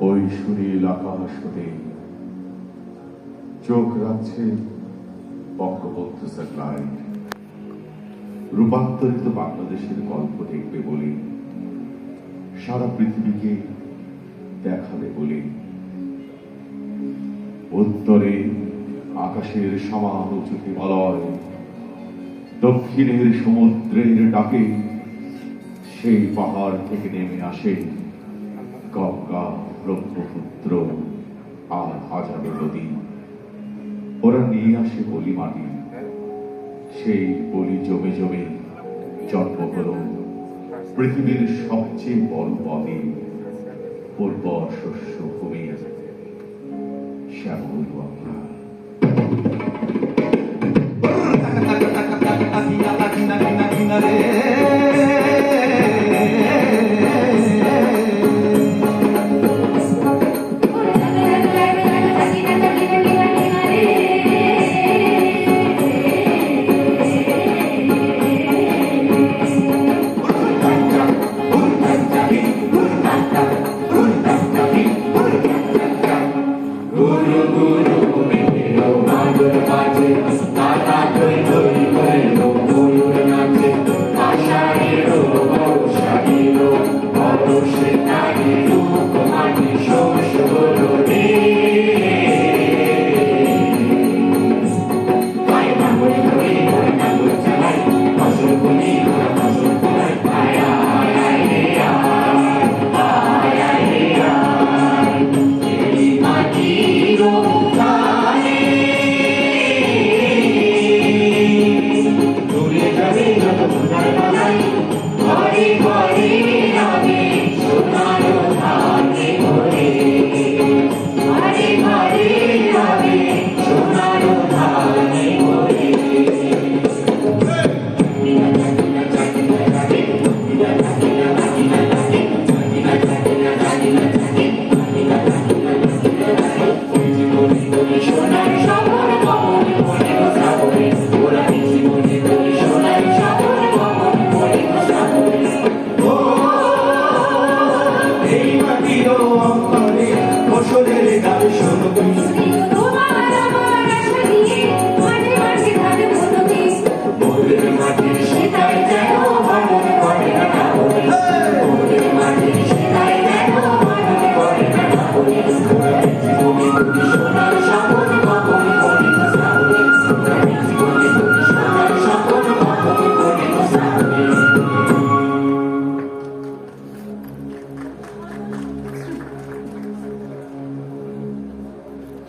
ওই সুনীল আকাশ হতে চোখ রাখছে বঙ্গবন্ধু স্যাটেলাইট। রূপান্তরিত বাংলাদেশের গল্প দেখবে বলে, সারা পৃথিবীকে দেখাবে বলে। উত্তরে আকাশের সমান উঁচু হিমালয়, দক্ষিণের সমুদ্রের ডাকে সেই পাহাড় থেকে নেমে আসে গঙ্গা, ব্রহ্মপুত্র আর হাজারো নদী। ওরা নিয়ে আসে বলি মাটি, সেই বলি জমে জমে জন্ম হল পৃথিবীর সবচেয়ে বড় পদে উর্বর শস্য ভূমি শ্যামল বাংলা।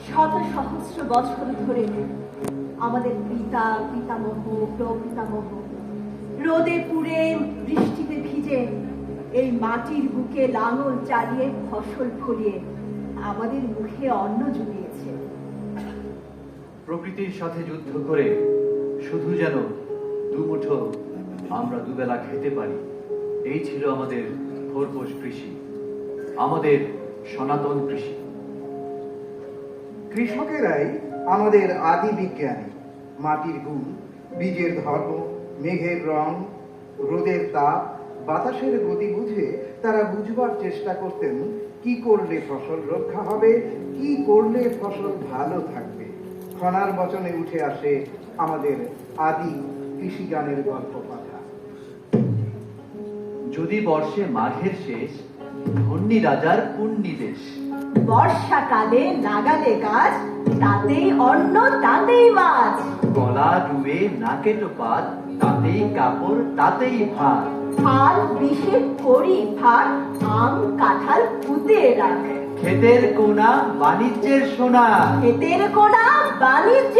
শত সহস্র বছর ধরে আমাদের পিতা পিতামহ প্রপিতামহ রোদে পুড়ে বৃষ্টিতে ভিজে এই মাটির বুকে লাঙল চালিয়ে ফসল ফলিয়ে আমাদের মুখে অন্ন জুগিয়েছে। প্রকৃতির সাথে যুদ্ধ করে শুধু যেন দুমুঠো আমরা দুবেলা খেতে পারি, এই ছিল আমাদের খোরপোশ কৃষি, আমাদের সনাতন কৃষি। কৃষকেরাই আমাদের আদি বিজ্ঞানী। মাটির গুণ, বীজের ধর্ম, মেঘের রং, রোদের তাপ, বাতাসের গতি বুঝে তারা বুঝবার চেষ্টা করতেন কি করলে ফসল রক্ষা হবে, কি করলে ফসল ভালো থাকবে। খনার বচনে উঠে আসে আমাদের আদি কৃষি গানের গল্প কথা। যদি বর্ষে মাঘের শেষ, ধন্যী রাজার পুণ্যি দেশ। বর্ষাকালে লাগালে গাছ, তাতেই অন্ন তাতেই মাছ। গলা ডুবে নাকে টোপাত, তাতেই কাপড় তাতেই ভাত। ফাল বিষে করি ভাত, আম কাঁঠাল পুঁতে রাখ। ক্ষেতের কোনা বাণিজ্যের সোনা, ক্ষেতের কোনা বাণিজ্যের